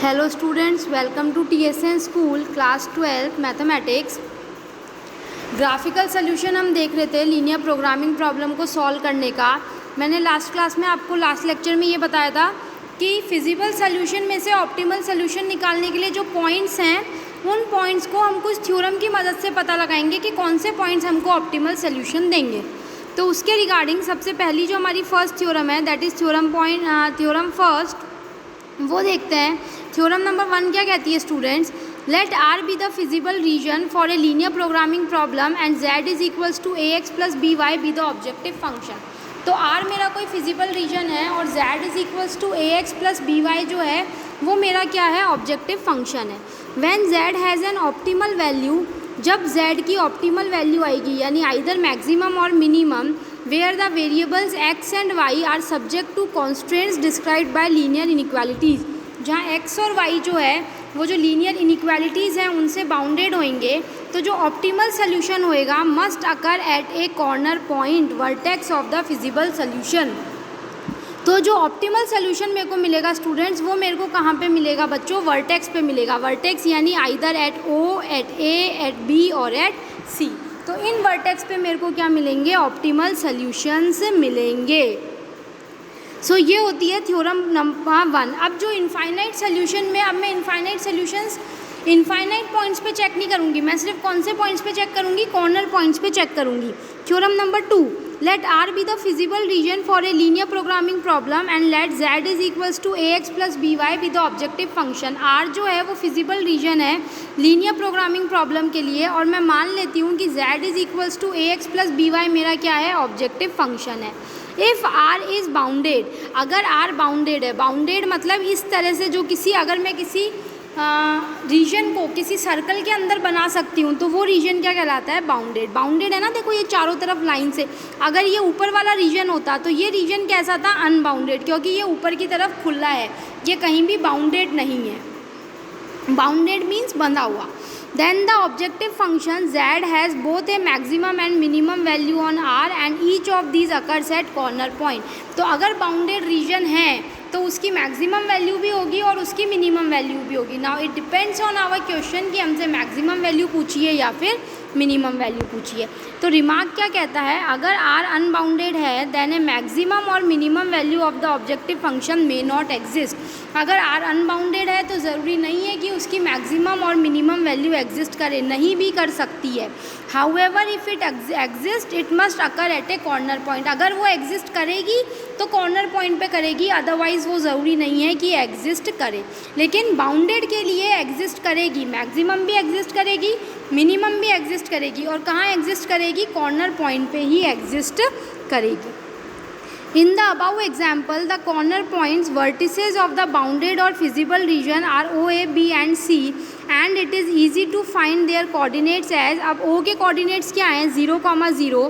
Hello students, welcome to TSN school class 12 mathematics. Graphical solution हम देख रहे थे लीनियर प्रोग्रामिंग प्रॉब्लम को सॉल्व करने का। मैंने लास्ट क्लास में आपको लास्ट लेक्चर में ये बताया था कि फिजिबल सॉल्यूशन में से ऑप्टिमल सॉल्यूशन निकालने के लिए जो पॉइंट्स हैं उन पॉइंट्स को हम कुछ थ्योरम की मदद से पता लगाएंगे कि कौन से पॉइंट्स हमको ऑप्टिमल सॉल्यूशन देंगे। तो उसके रिगार्डिंग सबसे पहली जो हमारी फर्स्ट थ्योरम है दैट इज़ थ्योरम फर्स्ट, वो देखते हैं। थ्योरम नंबर 1 क्या कहती है students? Let r be the feasible region for a linear programming problem and z is equals to ax plus b y be the objective function. तो r मेरा कोई feasible region है और z is equals to ax plus b y जो है वो मेरा क्या है? ऑब्जेक्टिव फंक्शन है। When z has an optimal value, जब z की ऑप्टिमल वैल्यू आएगी यानी आइदर मैक्सिमम और minimum, where the variables x and y are subject to constraints described by linear inequalities, जहाँ x और y जो है वो जो लीनियर इनिक्वालिटीज़ हैं उनसे बाउंडेड होंगे, तो जो ऑप्टिमल सोल्यूशन होएगा must occur at A corner point vertex of the feasible solution. तो जो ऑप्टिमल सोल्यूशन मेरे को मिलेगा स्टूडेंट्स वो मेरे को कहाँ पे मिलेगा बच्चों? वर्टेक्स पे मिलेगा। वर्टेक्स यानी either at O, at A, at B और एट C। तो इन वर्टेक्स पे मेरे को क्या मिलेंगे? ऑप्टिमल सॉल्यूशंस मिलेंगे। सो ये होती है थ्योरम नंबर 1। अब जो इनफाइनाइट सॉल्यूशन में, अब मैं इनफाइनाइट सॉल्यूशंस इनफाइनाइट पॉइंट्स पे चेक नहीं करूँगी, मैं सिर्फ कौन से पॉइंट्स पे चेक करूँगी? कॉर्नर पॉइंट्स पे चेक करूँगी। Theorem number 2, let r be the feasible region for a linear programming problem and let z is equals to ax plus b y be the objective function. R जो है वो feasible region है linear programming problem के लिए और मैं मान लेती हूँ कि z is equals to ax plus b y मेरा क्या है? ऑब्जेक्टिव फंक्शन है। इफ़ r इज़ बाउंडेड, अगर r बाउंडेड है, बाउंडेड मतलब इस तरह से जो किसी, अगर मैं किसी रीजन को किसी सर्कल के अंदर बना सकती हूँ तो वो रीजन क्या कहलाता है? बाउंडेड। बाउंडेड है ना, देखो ये चारों तरफ लाइन से, अगर ये ऊपर वाला रीजन होता तो ये रीजन कैसा था? अनबाउंडेड, क्योंकि ये ऊपर की तरफ खुला है, ये कहीं भी बाउंडेड नहीं है। बाउंडेड मीन्स बंधा हुआ। Then the objective function z has both a maximum and minimum value on R and each of these occurs at corner point। तो अगर बाउंडेड रीजन है तो उसकी मैक्सिमम वैल्यू भी होगी और उसकी मिनिमम वैल्यू भी होगी। Now it depends on our question कि हमसे मैक्सिमम वैल्यू पूछिए या फिर मिनिमम वैल्यू पूछिए। तो रिमार्क क्या कहता है? अगर R अनबाउंडेड है देन ए मैक्सिमम और minimum value of the objective function may not exist. अगर R अनबाउंडेड है तो ज़रूरी नहीं है कि उसकी मैक्सिमम और मिनिमम वैल्यू एग्जिस्ट करे, नहीं भी कर सकती है। However if it exist it must occur at A corner point. अगर वो एग्जिस्ट करेगी तो कॉर्नर पॉइंट पे करेगी, अदरवाइज़ वो ज़रूरी नहीं है कि एग्जिस्ट करे। लेकिन बाउंडेड के लिए एग्जिस्ट करेगी, मैक्सिमम भी एग्जिस्ट करेगी, मिनिमम भी एग्जिस्ट करेगी और कहाँ एग्जिस्ट करेगी? कॉर्नर पॉइंट पे ही एग्जिस्ट करेगी। In the above example, the corner points vertices of the bounded or feasible region are O, A, B and C and it is easy to find their coordinates as, अब O के coordinates क्या हैं? 0,0,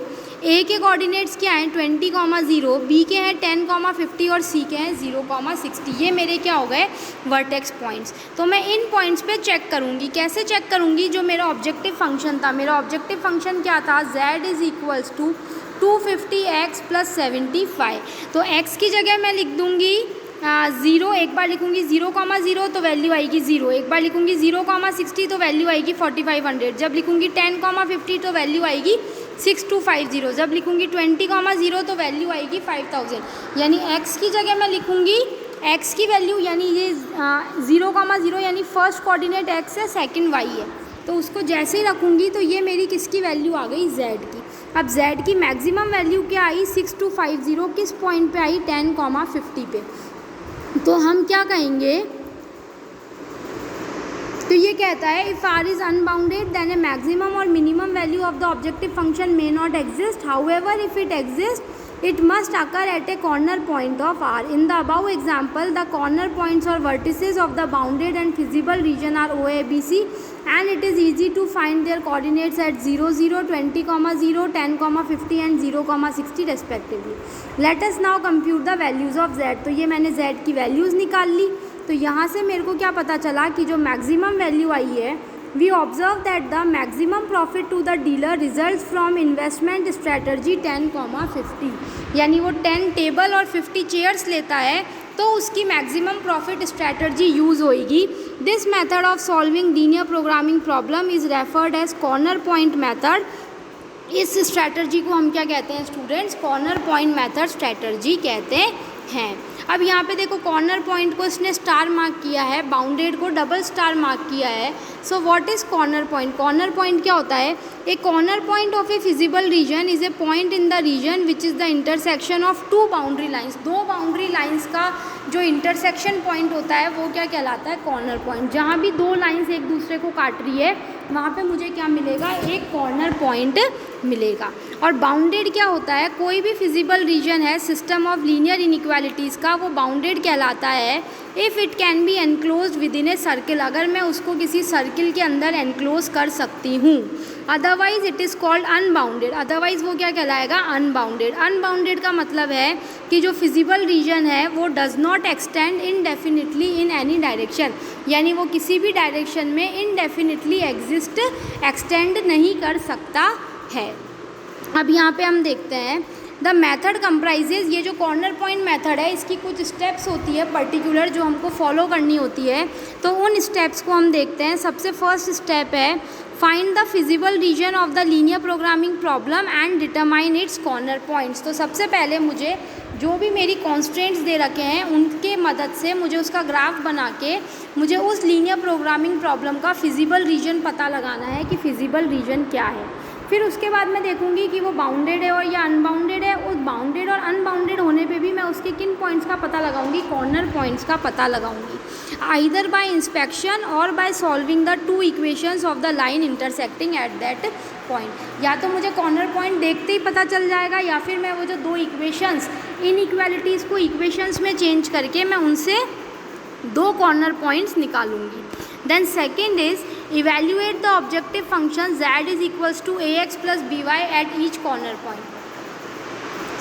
A के coordinates क्या हैं? 20,0, B के हैं 10,50 और C के हैं 0,60। ये मेरे क्या हो गए? Vertex points. तो मैं इन पॉइंट्स पे चेक करूँगी। कैसे चेक करूँगी? जो मेरा ऑब्जेक्टिव फंक्शन था, मेरा ऑब्जेक्टिव फंक्शन क्या था? z is equals to 250x plus 75। तो x की जगह मैं लिख दूँगी 0, एक बार लिखूँगी 0,0 तो वैल्यू आएगी 0, एक बार लिखूँगी 0,60 तो वैल्यू आएगी 4500, जब लिखूँगी 10,50 तो वैल्यू आएगी 6250, जब लिखूँगी 20,0 तो वैल्यू आएगी 5000। यानी x की जगह मैं लिखूँगी x की वैल्यू, यानी ये 0,0 यानी फर्स्ट कोऑर्डिनेट x है, सेकंड y है, तो उसको जैसे ही रखूँगी तो ये मेरी किसकी वैल्यू आ गई? z की। अब z की मैक्सिमम वैल्यू क्या आई? 6250। किस पॉइंट पे आई? 10,50 पे। तो हम क्या कहेंगे? तो ये कहता है if r is unbounded then a maximum और minimum value of the objective function may not exist. However if it exist it must occur at a corner point of R. In the above example, the corner points or vertices of the bounded and feasible region are O, A, B, C and it is easy to find their coordinates at 0, 0, 20,0, 10,50 and 0,60 respectively. Let us now compute the values of Z. तो ये मैंने Z की values निकाल ली। तो यहाँ से मेरे को क्या पता चला कि जो मैक्सिमम वैल्यू आई है we observe that the maximum profit to the dealer result from investment strategy 10,50, यानी वो 10 टेबल और 50 चेयर्स लेता है तो उसकी मैक्सिमम प्रॉफिट स्ट्रैटर्जी यूज़ होएगी। This method of solving linear programming problem is referred as corner point method. इस strategy को हम क्या कहते हैं students? Corner point method strategy कहते हैं। अब यहाँ पे देखो कॉर्नर पॉइंट को इसने स्टार मार्क किया है, बाउंडेड को डबल स्टार मार्क किया है। So what is corner point? Corner point क्या होता है? A corner point of a feasible region is a point in the region which is the intersection of two boundary lines. दो boundary lines का जो intersection point होता है वो क्या कहलाता है? Corner point. जहाँ भी दो लाइंस एक दूसरे को काट रही है वहाँ पे मुझे क्या मिलेगा? एक कॉर्नर पॉइंट मिलेगा। और बाउंडेड क्या होता है? कोई भी फिजिबल रीजन है सिस्टम ऑफ लीनियर इनइक्वालिटीज़ का, वो बाउंडेड कहलाता है if it can be enclosed with in a circle, अगर मैं उसको किसी सर्किल के अंदर एनक्लोज कर सकती हूँ। Otherwise it is called unbounded. Otherwise वो क्या कहलाएगा? अनबाउंडेड। अनबाउंडेड का मतलब है कि जो फिजिबल रीजन है वो does not extend indefinitely in any direction, यानी वो किसी भी डायरेक्शन में इनडेफिनिटली एक्सटेंड नहीं कर सकता है। अब यहाँ पे हम देखते हैं द मैथड कंप्राइजेज, ये जो कॉर्नर पॉइंट मेथड है इसकी कुछ स्टेप्स होती है पर्टिकुलर जो हमको फॉलो करनी होती है, तो उन स्टेप्स को हम देखते हैं। सबसे फर्स्ट स्टेप है find the feasible reason of the linear programming problem and determine its corner points. तो सबसे पहले मुझे जो भी मेरी कॉन्स्ट्रेंट्स दे रखे हैं उनके मदद से मुझे उसका ग्राफ बना के मुझे उस लीनियर प्रोग्रामिंग प्रॉब्लम का फिजिबल रीजन पता लगाना है कि फिजिबल रीजन क्या है। फिर उसके बाद मैं देखूंगी कि वो बाउंडेड है और या अनबाउंडेड है। उस बाउंडेड और अनबाउंडेड होने पे भी मैं उसके किन पॉइंट्स का पता लगाऊंगी? कॉर्नर पॉइंट्स का पता लगाऊंगी, आइदर बाय इंस्पेक्शन और by solving the two equations of the line intersecting at that point. या तो मुझे कॉर्नर पॉइंट देखते ही पता चल जाएगा या फिर मैं वो जो दो इक्वेशंस इनइक्वालिटीज़ को इक्वेशंस में चेंज करके मैं उनसे दो कॉर्नर पॉइंट्स निकालूंगी। Then second is evaluate the objective function z is equals to ax plus by at each corner point।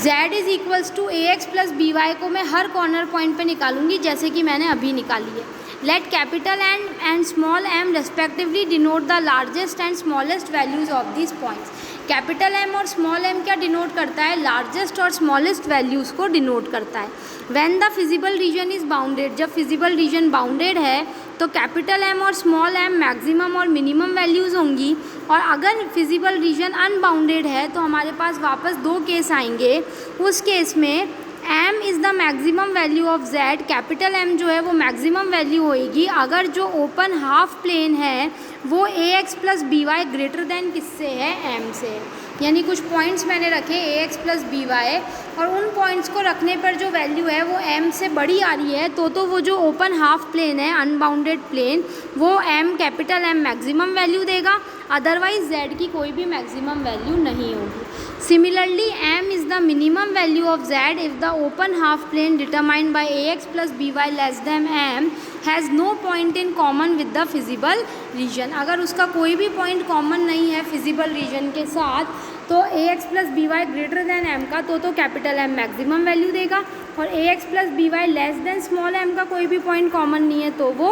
z is equals to ax plus by को मैं हर corner point पे निकालूंगी जैसे कि मैंने अभी निकाली है। Let capital and small m respectively denote the largest and smallest values of this points. Capital M और स्मॉल m क्या डिनोट करता है? लार्जेस्ट और स्मॉलेस्ट वैल्यूज़ को डिनोट करता है। When the feasible region is bounded, जब फिजिबल रीजन बाउंडेड है तो कैपिटल M और स्मॉल m मैक्सिमम और मिनिमम वैल्यूज़ होंगी। और अगर फिजिबल रीजन अनबाउंडेड है तो हमारे पास वापस दो केस आएंगे। उस केस में m is the maximum value of z, capital M जो है वो मैक्सिमम वैल्यू होएगी अगर जो ओपन हाफ प्लेन है वो ax plus by greater than किससे है? m से। यानी कुछ पॉइंट्स मैंने रखे ax प्लस by और उन पॉइंट्स को रखने पर जो वैल्यू है वो m से बड़ी आ रही है तो वो जो ओपन हाफ प्लेन है अनबाउंडेड प्लेन वो m capital M maximum value देगा, अदरवाइज z की कोई भी मैक्सिमम वैल्यू नहीं होगी। Similarly, m is the minimum value of z if the open half plane determined by ax plus by less than m has no point in common with the feasible region। अगर उसका कोई भी point common नहीं है feasible region के साथ तो ax plus by greater than m का तो कैपिटल M मैक्सिमम वैल्यू देगा और ax plus by less than small m का कोई भी पॉइंट कॉमन नहीं है तो वो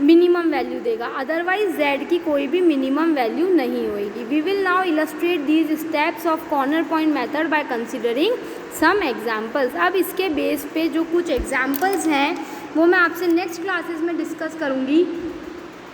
मिनिमम वैल्यू देगा, अदरवाइज z की कोई भी मिनिमम वैल्यू नहीं होएगी। We will now illustrate these steps of corner point method by considering some examples. अब इसके बेस पे जो कुछ एग्जांपल्स हैं वो मैं आपसे नेक्स्ट क्लासेस में डिस्कस करूँगी।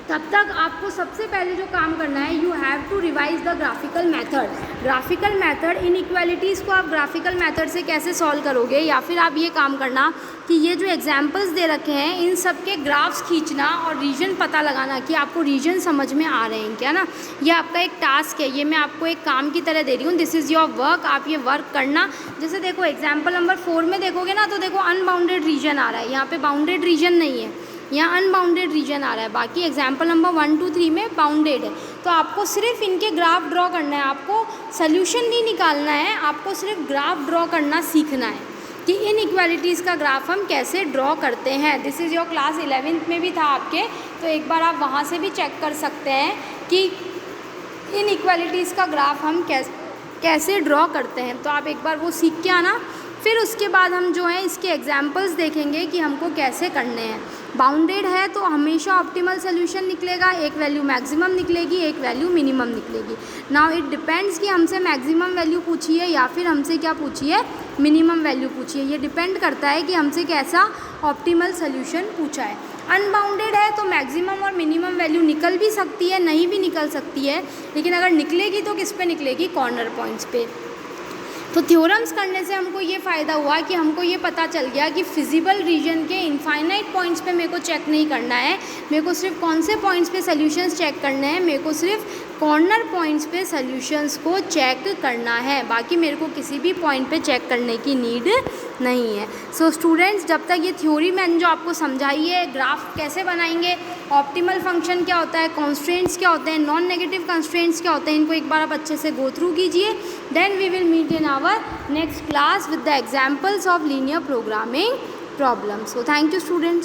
तब तक आपको सबसे पहले जो काम करना है you have to revise the graphical method. Graphical method inequalities को आप ग्राफिकल मेथड से कैसे सॉल्व करोगे, या फिर आप ये काम करना कि ये जो एग्जांपल्स दे रखे हैं इन सब के ग्राफ्स खींचना और रीजन पता लगाना कि आपको रीजन समझ में आ रहे हैं क्या ना। ये आपका एक टास्क है, ये मैं आपको एक काम की तरह दे रही हूँ। दिस इज़ योर वर्क, आप ये वर्क करना। जैसे देखो एग्जाम्पल नंबर 4 में देखोगे ना तो देखो अनबाउंडेड रीजन आ रहा है, यहाँ पे बाउंडेड रीजन नहीं है, यहाँ अनबाउंडेड रीजन आ रहा है। बाकी एग्जाम्पल नंबर 1, 2, 3 में बाउंडेड है। तो आपको सिर्फ इनके ग्राफ ड्रॉ करना है, आपको सोल्यूशन नहीं निकालना है, आपको सिर्फ ग्राफ ड्रॉ करना सीखना है कि इनइक्वालिटीज़ का ग्राफ हम कैसे ड्रॉ करते हैं। This is your class 11th में भी था आपके, तो एक बार आप वहाँ से भी चेक कर सकते हैं कि इनइक्वालिटीज़ का ग्राफ हम कैसे ड्रॉ करते हैं। तो आप एक बार वो सीख के आना, फिर उसके बाद हम जो है इसके एग्जाम्पल्स देखेंगे कि हमको कैसे करने हैं। बाउंडेड है तो हमेशा ऑप्टिमल सोल्यूशन निकलेगा, एक वैल्यू मैक्सिमम निकलेगी, एक वैल्यू मिनिमम निकलेगी। नाउ इट डिपेंड्स कि हमसे मैक्सिमम वैल्यू पूछी है या फिर हमसे क्या पूछी है, मिनिमम वैल्यू पूछी है। ये डिपेंड करता है कि हमसे कैसा ऑप्टिमल सोल्यूशन पूछा है। अनबाउंडेड है तो मैक्सिमम और मिनिमम वैल्यू निकल भी सकती है, नहीं भी निकल सकती है, लेकिन अगर निकलेगी तो किस पे निकलेगी, कॉर्नर पॉइंट्स पे। तो थ्योरम्स करने से हमको ये फ़ायदा हुआ कि हमको ये पता चल गया कि फिजिबल रीजन के इनफाइनाइट पॉइंट्स पे मेरे को चेक नहीं करना है, मेरे को सिर्फ कौन से पॉइंट्स पे सॉल्यूशंस चेक करने हैं, मेरे को सिर्फ कॉर्नर पॉइंट्स पे सॉल्यूशंस को चेक करना है, बाकी मेरे को किसी भी पॉइंट पे चेक करने की नीड नहीं है। सो स्टूडेंट्स, जब तक ये थ्योरी मैंने जो आपको समझाई है, ग्राफ कैसे बनाएंगे, ऑप्टिमल फंक्शन क्या होता है, कॉन्स्ट्रेंट्स क्या होते हैं, नॉन नेगेटिव कंस्ट्रेंट्स क्या होते हैं, इनको एक बार आप अच्छे से गो थ्रू कीजिए। Then we will meet in our next class with the examples of linear programming problems. So thank you students.